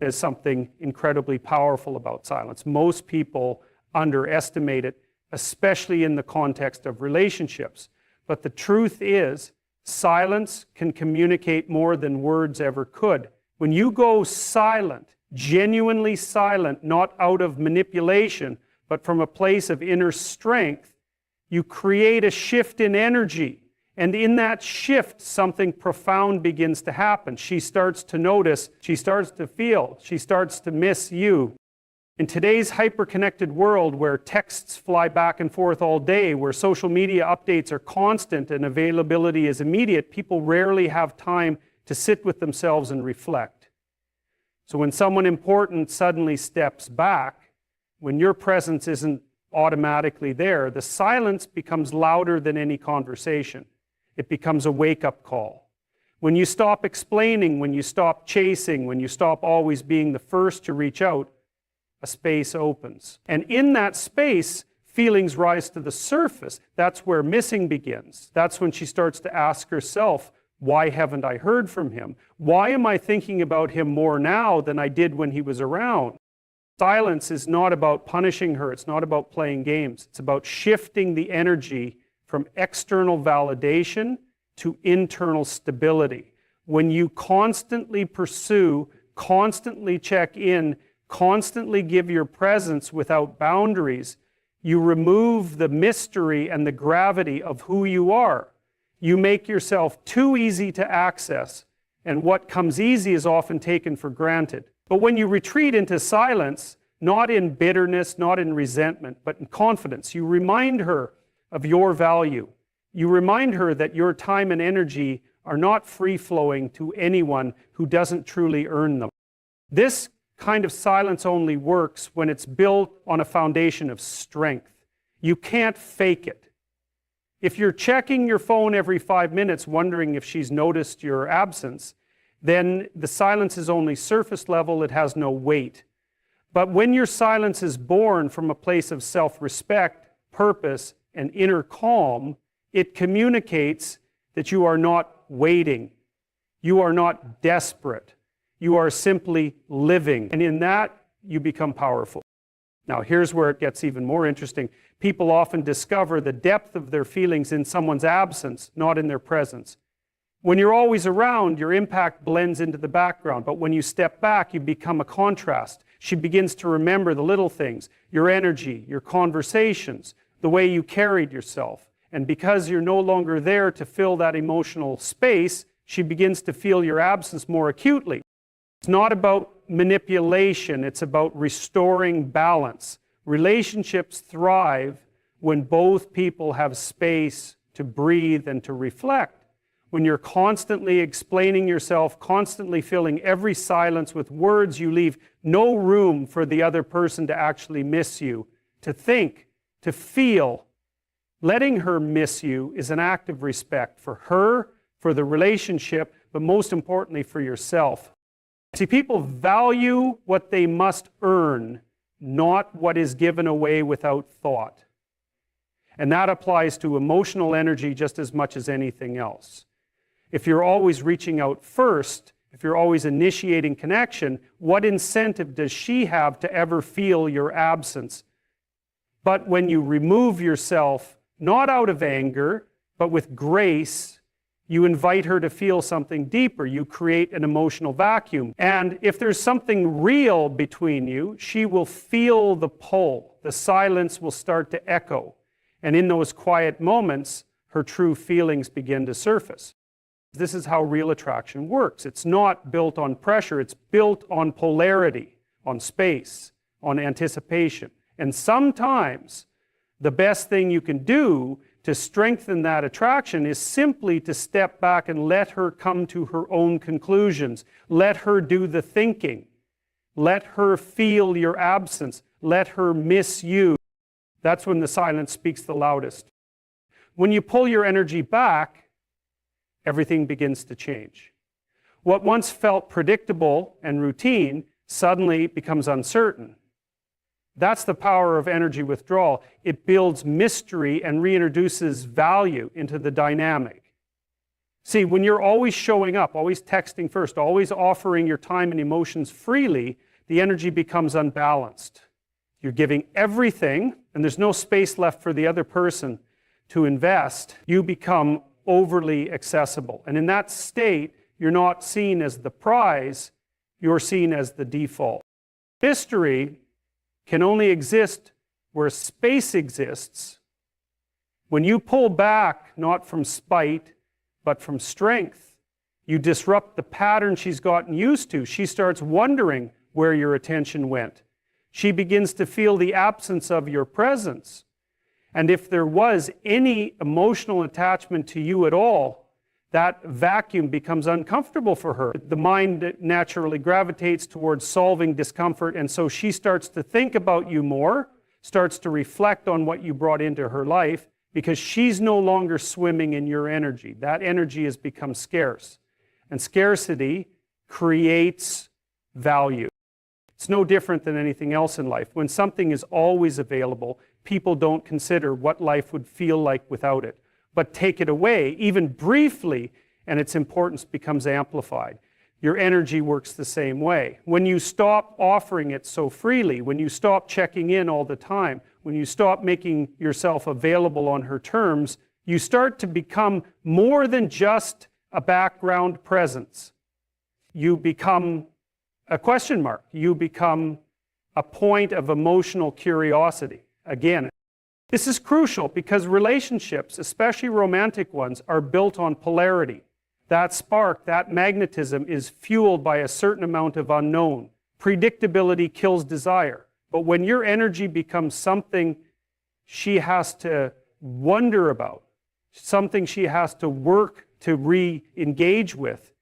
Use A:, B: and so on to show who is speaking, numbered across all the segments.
A: There's something incredibly powerful about silence. Most people underestimate it, especially in the context of relationships. But the truth is, silence can communicate more than words ever could. When you go silent, genuinely silent, not out of manipulation, but from a place of inner strength, you create a shift in energy. And in that shift, something profound begins to happen. She starts to notice, she starts to feel, she starts to miss you. In today's hyper-connected world where texts fly back and forth all day, where social media updates are constant and availability is immediate, people rarely have time to sit with themselves and reflect. So when someone important suddenly steps back, when your presence isn't automatically there, the silence becomes louder than any conversation. It becomes a wake-up call. When you stop explaining, when you stop chasing, when you stop always being the first to reach out, a space opens. And in that space, feelings rise to the surface. That's where missing begins. That's when she starts to ask herself, why haven't I heard from him? Why am I thinking about him more now than I did when he was around? Silence is not about punishing her. It's not about playing games. It's about shifting the energy from external validation to internal stability. When you constantly pursue, constantly check in, constantly give your presence without boundaries, you remove the mystery and the gravity of who you are. You make yourself too easy to access, and what comes easy is often taken for granted. But when you retreat into silence, not in bitterness, not in resentment, but in confidence, you remind her of your value. You remind her that your time and energy are not free-flowing to anyone who doesn't truly earn them. This kind of silence only works when it's built on a foundation of strength. You can't fake it. If you're checking your phone every 5 minutes wondering if she's noticed your absence, then the silence is only surface level, it has no weight. But when your silence is born from a place of self-respect, purpose, and inner calm, it communicates that you are not waiting. You are not desperate. You are simply living. And in that, you become powerful. Now, here's where it gets even more interesting. People often discover the depth of their feelings in someone's absence, not in their presence. When you're always around, your impact blends into the background. But when you step back, you become a contrast. She begins to remember the little things, your energy, your conversations, the way you carried yourself. And because you're no longer there to fill that emotional space, she begins to feel your absence more acutely. It's not about manipulation, it's about restoring balance. Relationships thrive when both people have space to breathe and to reflect. When you're constantly explaining yourself, constantly filling every silence with words, you leave no room for the other person to actually miss you, to think, to feel. Letting her miss you is an act of respect for her, for the relationship, but most importantly for yourself. See, people value what they must earn, not what is given away without thought. And that applies to emotional energy just as much as anything else. If you're always reaching out first, if you're always initiating connection, what incentive does she have to ever feel your absence? But when you remove yourself, not out of anger, but with grace, you invite her to feel something deeper. You create an emotional vacuum. And if there's something real between you, she will feel the pull. The silence will start to echo. And in those quiet moments, her true feelings begin to surface. This is how real attraction works. It's not built on pressure. It's built on polarity, on space, on anticipation. And sometimes the best thing you can do to strengthen that attraction is simply to step back and let her come to her own conclusions. Let her do the thinking. Let her feel your absence. Let her miss you. That's when the silence speaks the loudest. When you pull your energy back, everything begins to change. What once felt predictable and routine suddenly becomes uncertain. That's the power of energy withdrawal. It builds mystery and reintroduces value into the dynamic. See, when you're always showing up, always texting first, always offering your time and emotions freely, the energy becomes unbalanced. You're giving everything, and there's no space left for the other person to invest. You become overly accessible. And in that state, you're not seen as the prize, you're seen as the default. Mystery can only exist where space exists. When you pull back, not from spite, but from strength, you disrupt the pattern she's gotten used to. She starts wondering where your attention went. She begins to feel the absence of your presence. And if there was any emotional attachment to you at all, that vacuum becomes uncomfortable for her. The mind naturally gravitates towards solving discomfort, and so she starts to think about you more, starts to reflect on what you brought into her life, because she's no longer swimming in your energy. That energy has become scarce. And scarcity creates value. It's no different than anything else in life. When something is always available, people don't consider what life would feel like without it. But take it away, even briefly, and its importance becomes amplified. Your energy works the same way. When you stop offering it so freely, when you stop checking in all the time, when you stop making yourself available on her terms, you start to become more than just a background presence. You become a question mark. You become a point of emotional curiosity. Again, this is crucial because relationships, especially romantic ones, are built on polarity. That spark, that magnetism is fueled by a certain amount of unknown. Predictability kills desire. But when your energy becomes something she has to wonder about, something she has to work to re-engage with,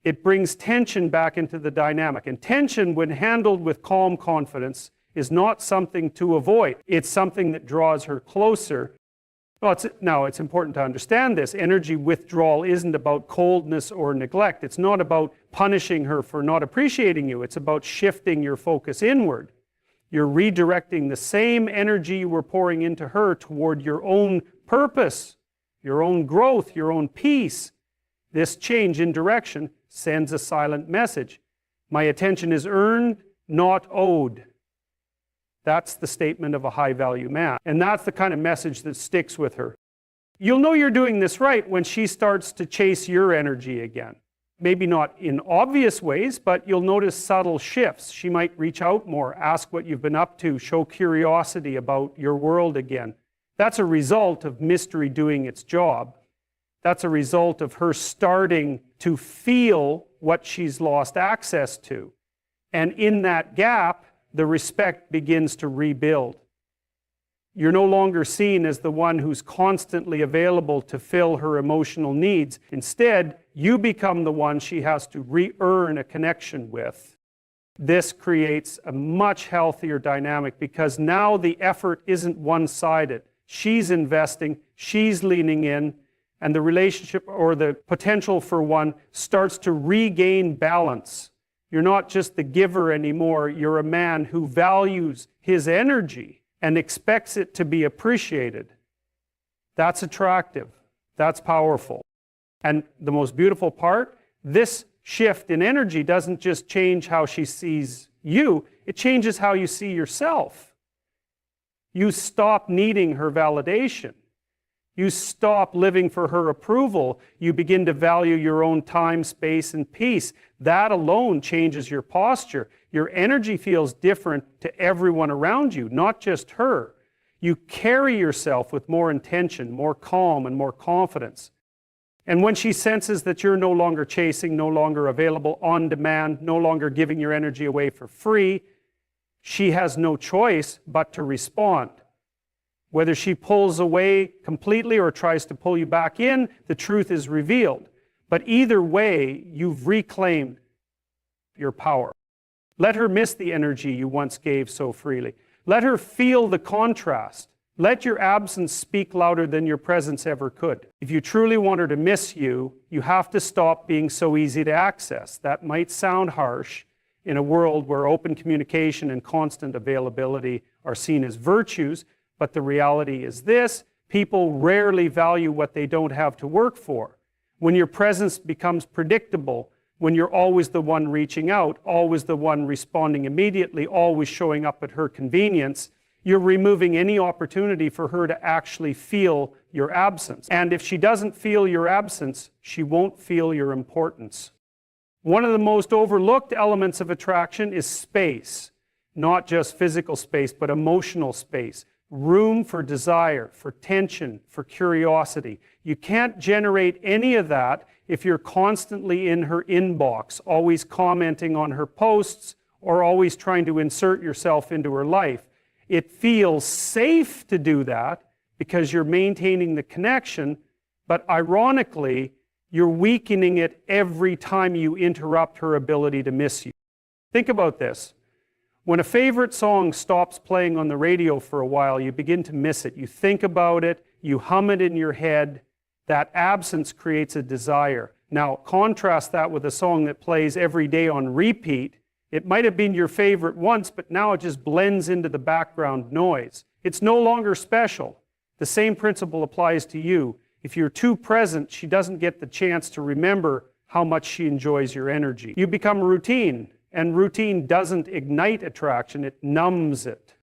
A: it brings tension back into the dynamic. And tension, when handled with calm confidence, is not something to avoid. It's something that draws her closer. Now, it's important to understand this. Energy withdrawal isn't about coldness or neglect. It's not about punishing her for not appreciating you. It's about shifting your focus inward. You're redirecting the same energy you were pouring into her toward your own purpose, your own growth, your own peace. This change in direction sends a silent message. My attention is earned, not owed. That's the statement of a high-value man. And that's the kind of message that sticks with her. You'll know you're doing this right when she starts to chase your energy again. Maybe not in obvious ways, but you'll notice subtle shifts. She might reach out more, ask what you've been up to, show curiosity about your world again. That's a result of mystery doing its job. That's a result of her starting to feel what she's lost access to. And in that gap, the respect begins to rebuild. You're no longer seen as the one who's constantly available to fill her emotional needs. Instead, you become the one she has to re-earn a connection with. This creates a much healthier dynamic because now the effort isn't one-sided. She's investing, she's leaning in, and the relationship or the potential for one starts to regain balance. You're not just the giver anymore. You're a man who values his energy and expects it to be appreciated. That's attractive. That's powerful. And the most beautiful part, this shift in energy doesn't just change how she sees you, it changes how you see yourself. You stop needing her validation. You stop living for her approval. You begin to value your own time, space, and peace. That alone changes your posture. Your energy feels different to everyone around you, not just her. You carry yourself with more intention, more calm, and more confidence. And when she senses that you're no longer chasing, no longer available on demand, no longer giving your energy away for free, she has no choice but to respond. Whether she pulls away completely or tries to pull you back in, the truth is revealed. But either way, you've reclaimed your power. Let her miss the energy you once gave so freely. Let her feel the contrast. Let your absence speak louder than your presence ever could. If you truly want her to miss you, you have to stop being so easy to access. That might sound harsh in a world where open communication and constant availability are seen as virtues, but the reality is this: people rarely value what they don't have to work for. when your presence becomes predictable, when you're always the one reaching out, always the one responding immediately, always showing up at her convenience, you're removing any opportunity for her to actually feel your absence. And if she doesn't feel your absence, she won't feel your importance. One of the most overlooked elements of attraction is space. Not just physical space, but emotional space. Room for desire, for tension, for curiosity. You can't generate any of that if you're constantly in her inbox, always commenting on her posts, or always trying to insert yourself into her life. It feels safe to do that because you're maintaining the connection, but ironically, you're weakening it every time you interrupt her ability to miss you. Think about this. When a favorite song stops playing on the radio for a while, you begin to miss it. You think about it, you hum it in your head. That absence creates a desire. Now, contrast that with a song that plays every day on repeat. It might have been your favorite once, but now it just blends into the background noise. It's no longer special. The same principle applies to you. If you're too present, she doesn't get the chance to remember how much she enjoys your energy. You become routine. And routine doesn't ignite attraction, it numbs it.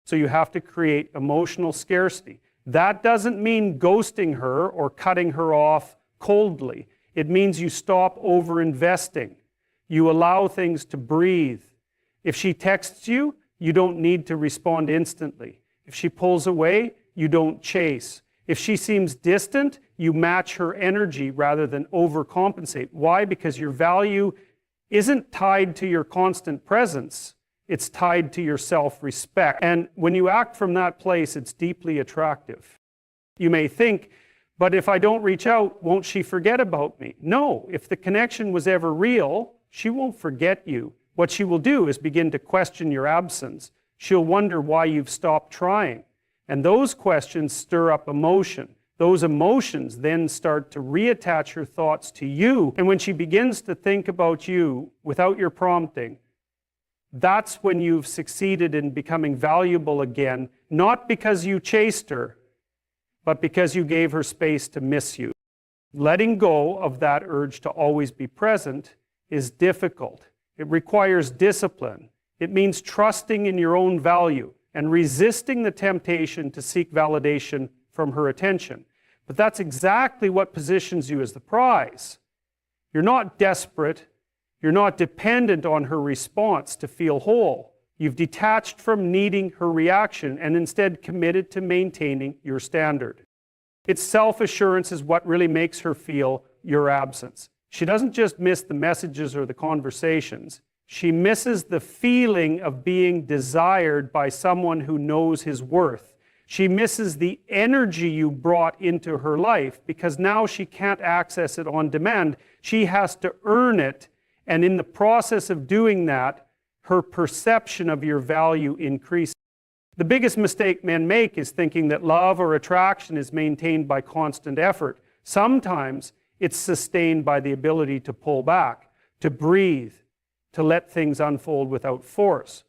A: So you have to create emotional scarcity. That doesn't mean ghosting her or cutting her off coldly. It means you stop over-investing. You allow things to breathe. If she texts you, you don't need to respond instantly. If she pulls away, you don't chase. If she seems distant, you match her energy rather than overcompensate. Why? Because your value isn't tied to your constant presence, it's tied to your self-respect. And when you act from that place, it's deeply attractive. You may think, but if I don't reach out, won't she forget about me? No, if the connection was ever real, she won't forget you. What she will do is begin to question your absence. She'll wonder why you've stopped trying. And those questions stir up emotion. Those emotions then start to reattach her thoughts to you. And when she begins to think about you without your prompting, that's when you've succeeded in becoming valuable again, not because you chased her, but because you gave her space to miss you. Letting go of that urge to always be present is difficult. It requires discipline. It means trusting in your own value and resisting the temptation to seek validation from her attention. But that's exactly what positions you as the prize. You're not desperate. You're not dependent on her response to feel whole. You've detached from needing her reaction and instead committed to maintaining your standard. Its self-assurance is what really makes her feel your absence. She doesn't just miss the messages or the conversations. She misses the feeling of being desired by someone who knows his worth. She misses the energy you brought into her life because now she can't access it on demand. She has to earn it, and in the process of doing that, her perception of your value increases. The biggest mistake men make is thinking that love or attraction is maintained by constant effort. Sometimes it's sustained by the ability to pull back, to breathe, to let things unfold without force.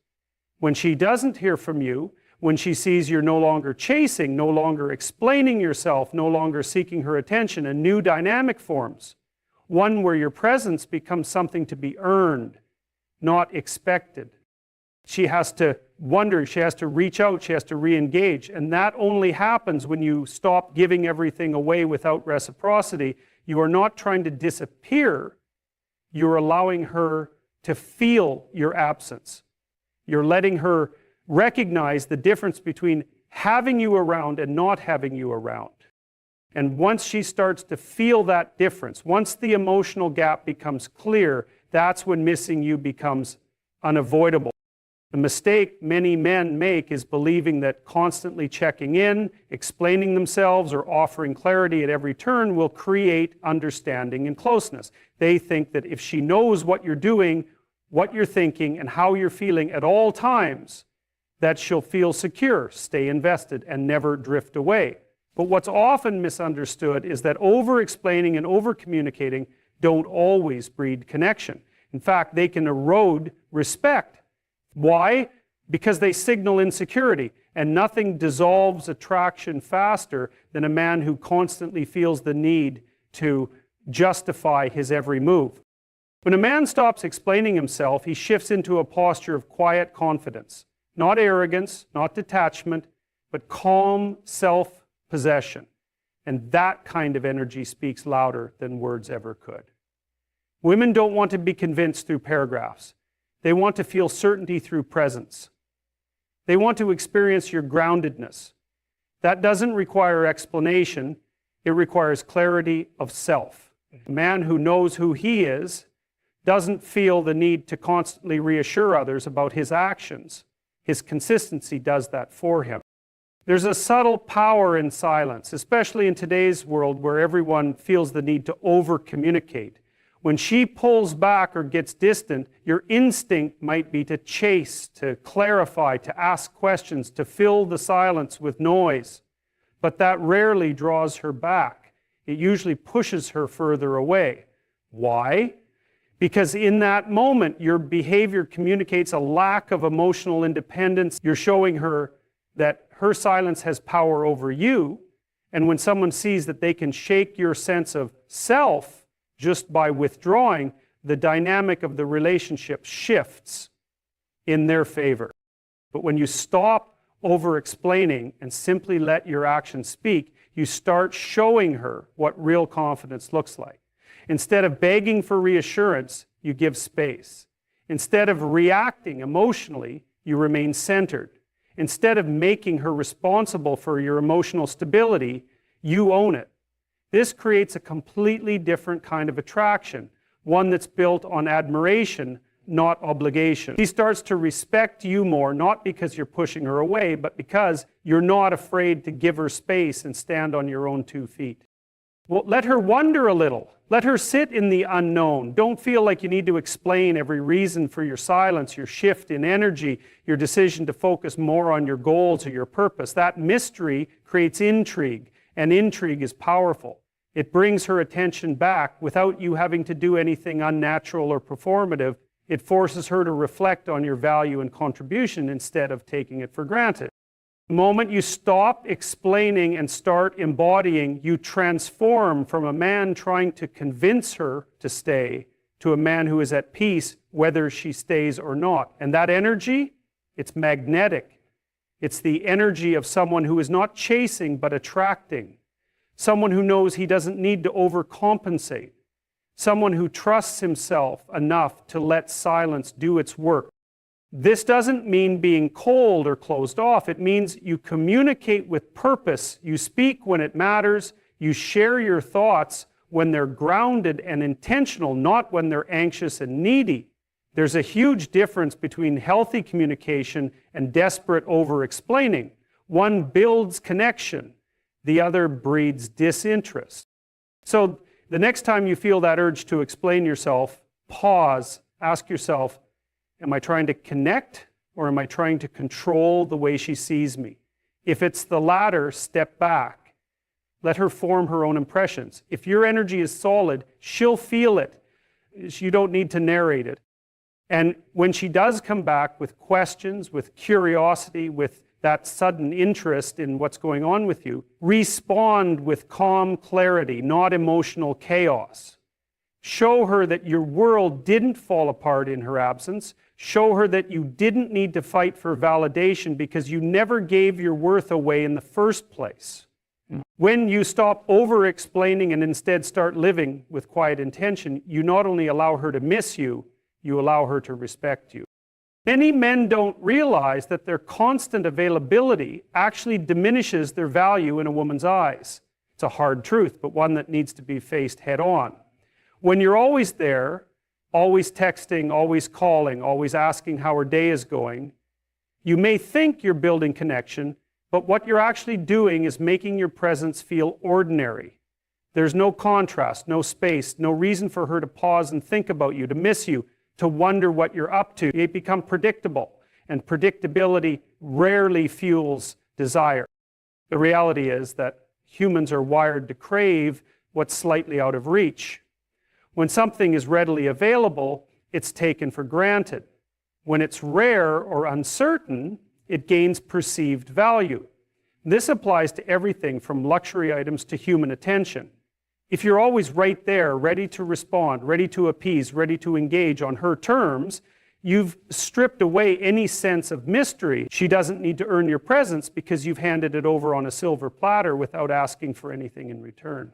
A: When she doesn't hear from you, when she sees you're no longer chasing, no longer explaining yourself, no longer seeking her attention, a new dynamic forms. One where your presence becomes something to be earned, not expected. She has to wonder, she has to reach out, she has to re-engage. And that only happens when you stop giving everything away without reciprocity. You are not trying to disappear. You're allowing her to feel your absence. You're letting her recognize the difference between having you around and not having you around. And once she starts to feel that difference, once the emotional gap becomes clear, that's when missing you becomes unavoidable. The mistake many men make is believing that constantly checking in, explaining themselves, or offering clarity at every turn will create understanding and closeness. They think that if she knows what you're doing, what you're thinking, and how you're feeling at all times, that she'll feel secure, stay invested, and never drift away. But what's often misunderstood is that over-explaining and over-communicating don't always breed connection. In fact, they can erode respect. Why? Because they signal insecurity, and nothing dissolves attraction faster than a man who constantly feels the need to justify his every move. When a man stops explaining himself, he shifts into a posture of quiet confidence. Not arrogance, not detachment, but calm self-possession. And that kind of energy speaks louder than words ever could. Women don't want to be convinced through paragraphs. They want to feel certainty through presence. They want to experience your groundedness. That doesn't require explanation. It requires clarity of self. A man who knows who he is doesn't feel the need to constantly reassure others about his actions. His consistency does that for him. There's a subtle power in silence, especially in today's world where everyone feels the need to over-communicate. When she pulls back or gets distant, your instinct might be to chase, to clarify, to ask questions, to fill the silence with noise. But that rarely draws her back. It usually pushes her further away. Why? Because in that moment, your behavior communicates a lack of emotional independence. You're showing her that her silence has power over you. And when someone sees that they can shake your sense of self just by withdrawing, the dynamic of the relationship shifts in their favor. But when you stop over-explaining and simply let your actions speak, you start showing her what real confidence looks like. Instead of begging for reassurance, you give space. Instead of reacting emotionally, you remain centered. Instead of making her responsible for your emotional stability, you own it. This creates a completely different kind of attraction, one that's built on admiration, not obligation. She starts to respect you more, not because you're pushing her away, but because you're not afraid to give her space and stand on your own 2 feet. Well, let her wonder a little. Let her sit in the unknown. Don't feel like you need to explain every reason for your silence, your shift in energy, your decision to focus more on your goals or your purpose. That mystery creates intrigue, and intrigue is powerful. It brings her attention back without you having to do anything unnatural or performative. It forces her to reflect on your value and contribution instead of taking it for granted. The moment you stop explaining and start embodying, you transform from a man trying to convince her to stay to a man who is at peace whether she stays or not. And that energy, it's magnetic. It's the energy of someone who is not chasing but attracting. Someone who knows he doesn't need to overcompensate. Someone who trusts himself enough to let silence do its work. This doesn't mean being cold or closed off. It means you communicate with purpose. You speak when it matters. You share your thoughts when they're grounded and intentional, not when they're anxious and needy. There's a huge difference between healthy communication and desperate over-explaining. One builds connection. The other breeds disinterest. So the next time you feel that urge to explain yourself, pause, ask yourself, am I trying to connect or am I trying to control the way she sees me? If it's the latter, step back. Let her form her own impressions. If your energy is solid, she'll feel it. You don't need to narrate it. And when she does come back with questions, with curiosity, with that sudden interest in what's going on with you, respond with calm clarity, not emotional chaos. Show her that your world didn't fall apart in her absence. Show her that you didn't need to fight for validation because you never gave your worth away in the first place. When you stop over-explaining and instead start living with quiet intention, you not only allow her to miss you, you allow her to respect you. Many men don't realize that their constant availability actually diminishes their value in a woman's eyes. It's a hard truth, but one that needs to be faced head on. When you're always there, always texting, always calling, always asking how her day is going, you may think you're building connection, but what you're actually doing is making your presence feel ordinary. There's no contrast, no space, no reason for her to pause and think about you, to miss you, to wonder what you're up to. You become predictable, and predictability rarely fuels desire. The reality is that humans are wired to crave what's slightly out of reach. When something is readily available, it's taken for granted. When it's rare or uncertain, it gains perceived value. This applies to everything from luxury items to human attention. If you're always right there, ready to respond, ready to appease, ready to engage on her terms, you've stripped away any sense of mystery. She doesn't need to earn your presence because you've handed it over on a silver platter without asking for anything in return.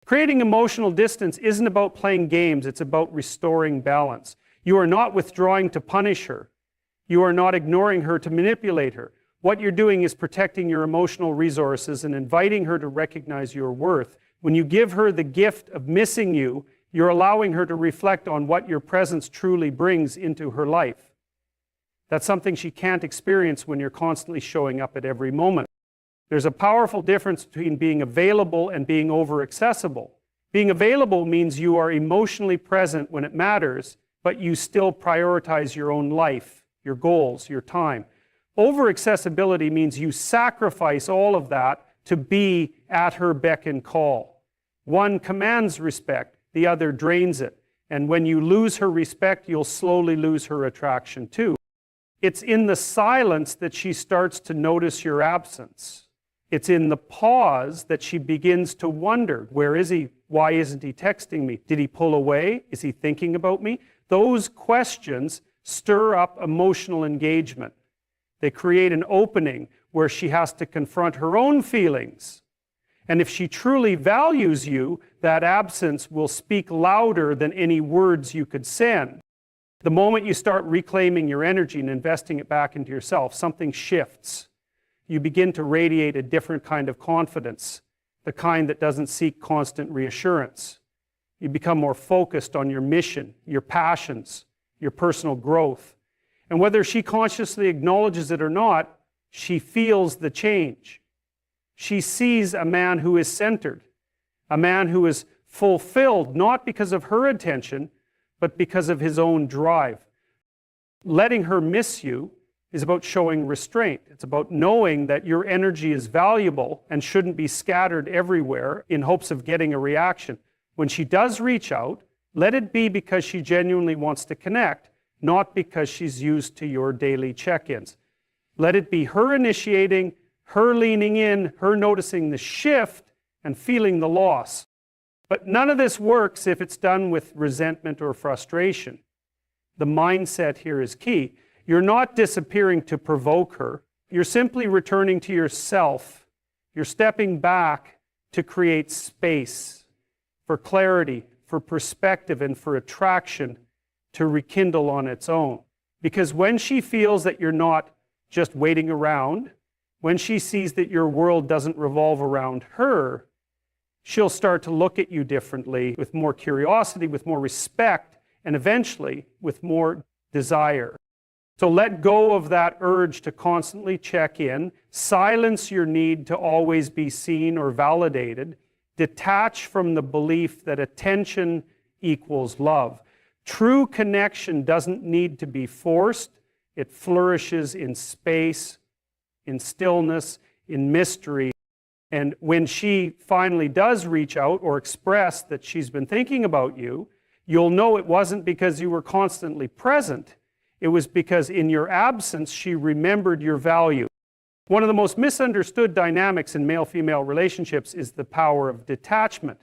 A: Creating emotional distance isn't about playing games, it's about restoring balance. You are not withdrawing to punish her. You are not ignoring her to manipulate her. What you're doing is protecting your emotional resources and inviting her to recognize your worth. When you give her the gift of missing you, you're allowing her to reflect on what your presence truly brings into her life. That's something she can't experience when you're constantly showing up at every moment. There's a powerful difference between being available and being over-accessible. Being available means you are emotionally present when it matters, but you still prioritize your own life, your goals, your time. Over-accessibility means you sacrifice all of that to be at her beck and call. One commands respect, the other drains it. And when you lose her respect, you'll slowly lose her attraction too. It's in the silence that she starts to notice your absence. It's in the pause that she begins to wonder, where is he? Why isn't he texting me? Did he pull away? Is he thinking about me? Those questions stir up emotional engagement. They create an opening where she has to confront her own feelings. And if she truly values you, that absence will speak louder than any words you could send. The moment you start reclaiming your energy and investing it back into yourself, something shifts. You begin to radiate a different kind of confidence, the kind that doesn't seek constant reassurance. You become more focused on your mission, your passions, your personal growth. And whether she consciously acknowledges it or not, she feels the change. She sees a man who is centered, a man who is fulfilled, not because of her attention, but because of his own drive. Letting her miss you is about showing restraint. It's about knowing that your energy is valuable and shouldn't be scattered everywhere in hopes of getting a reaction. When she does reach out, let it be because she genuinely wants to connect, not because she's used to your daily check-ins. Let it be her initiating, her leaning in, her noticing the shift and feeling the loss. But none of this works if it's done with resentment or frustration. The mindset here is key. You're not disappearing to provoke her. You're simply returning to yourself. You're stepping back to create space for clarity, for perspective, and for attraction to rekindle on its own. Because when she feels that you're not just waiting around, when she sees that your world doesn't revolve around her, she'll start to look at you differently, with more curiosity, with more respect, and eventually with more desire. So let go of that urge to constantly check in, silence your need to always be seen or validated, detach from the belief that attention equals love. True connection doesn't need to be forced. It flourishes in space, in stillness, in mystery. And when she finally does reach out or express that she's been thinking about you, you'll know it wasn't because you were constantly present. It was because in your absence, she remembered your value. One of the most misunderstood dynamics in male-female relationships is the power of detachment.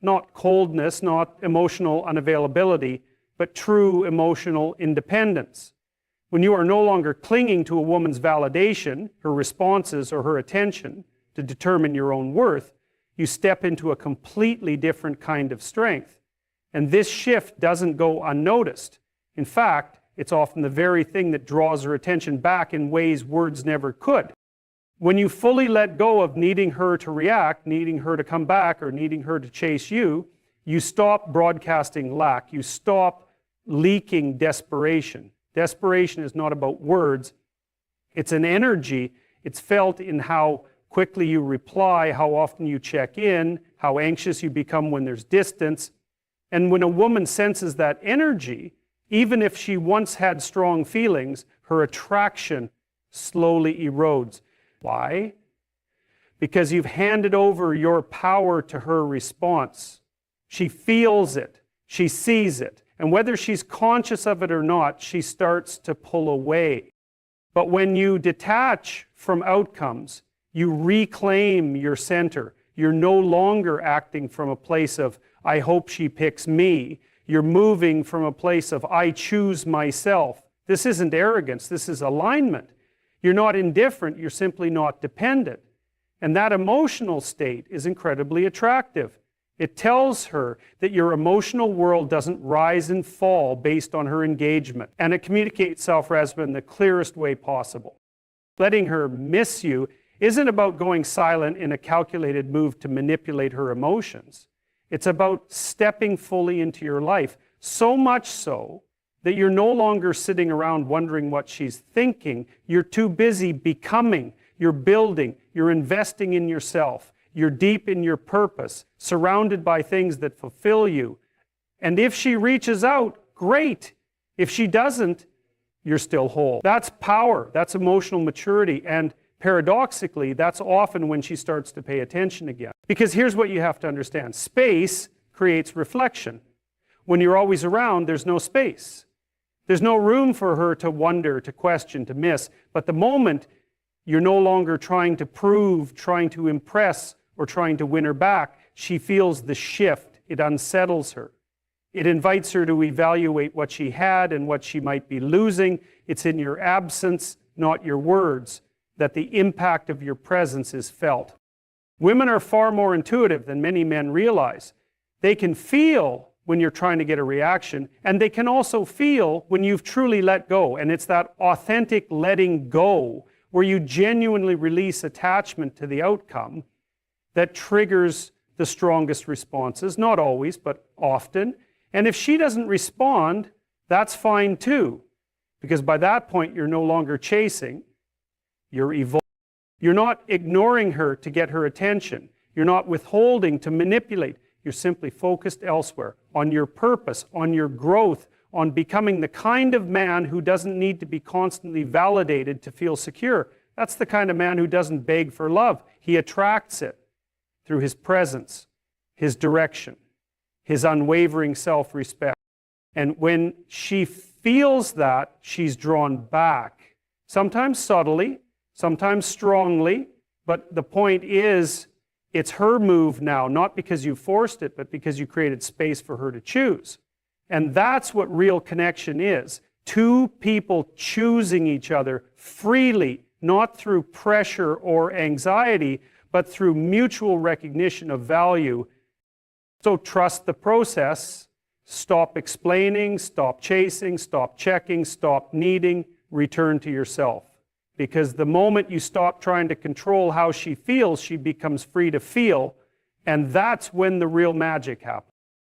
A: Not coldness, not emotional unavailability, but true emotional independence. When you are no longer clinging to a woman's validation, her responses, or her attention to determine your own worth, you step into a completely different kind of strength. And this shift doesn't go unnoticed. In fact, it's often the very thing that draws her attention back in ways words never could. When you fully let go of needing her to react, needing her to come back, or needing her to chase you, you stop broadcasting lack. You stop leaking desperation. Desperation is not about words. It's an energy. It's felt in how quickly you reply, how often you check in, how anxious you become when there's distance. And when a woman senses that energy, even if she once had strong feelings, her attraction slowly erodes. Why? Because you've handed over your power to her response. She feels it. She sees it. And whether she's conscious of it or not, she starts to pull away. But when you detach from outcomes, you reclaim your center. You're no longer acting from a place of, I hope she picks me. You're moving from a place of, I choose myself. This isn't arrogance, this is alignment. You're not indifferent, you're simply not dependent. And that emotional state is incredibly attractive. It tells her that your emotional world doesn't rise and fall based on her engagement. And it communicates self-resonance in the clearest way possible. Letting her miss you isn't about going silent in a calculated move to manipulate her emotions. It's about stepping fully into your life, so much so that you're no longer sitting around wondering what she's thinking. You're too busy becoming, you're building, you're investing in yourself, you're deep in your purpose, surrounded by things that fulfill you. And if she reaches out, great. If she doesn't, you're still whole. That's power, that's emotional maturity, and paradoxically, that's often when she starts to pay attention again. Because here's what you have to understand. Space creates reflection. When you're always around, there's no space. There's no room for her to wonder, to question, to miss. But the moment you're no longer trying to prove, trying to impress, or trying to win her back, she feels the shift. It unsettles her. It invites her to evaluate what she had and what she might be losing. It's in your absence, not your words, that the impact of your presence is felt. Women are far more intuitive than many men realize. They can feel when you're trying to get a reaction, and they can also feel when you've truly let go. And it's that authentic letting go where you genuinely release attachment to the outcome that triggers the strongest responses. Not always, but often. And if she doesn't respond, that's fine too, because by that point you're no longer chasing. You're evolving. You're not ignoring her to get her attention. You're not withholding to manipulate. You're simply focused elsewhere, on your purpose, on your growth, on becoming the kind of man who doesn't need to be constantly validated to feel secure. That's the kind of man who doesn't beg for love. He attracts it through his presence, his direction, his unwavering self-respect. And when she feels that, she's drawn back, sometimes subtly, sometimes strongly, but the point is, it's her move now, not because you forced it, but because you created space for her to choose. And that's what real connection is. Two people choosing each other freely, not through pressure or anxiety, but through mutual recognition of value. So trust the process. Stop explaining, stop chasing, stop checking, stop needing, return to yourself. Because the moment you stop trying to control how she feels, she becomes free to feel, and that's when the real magic happens.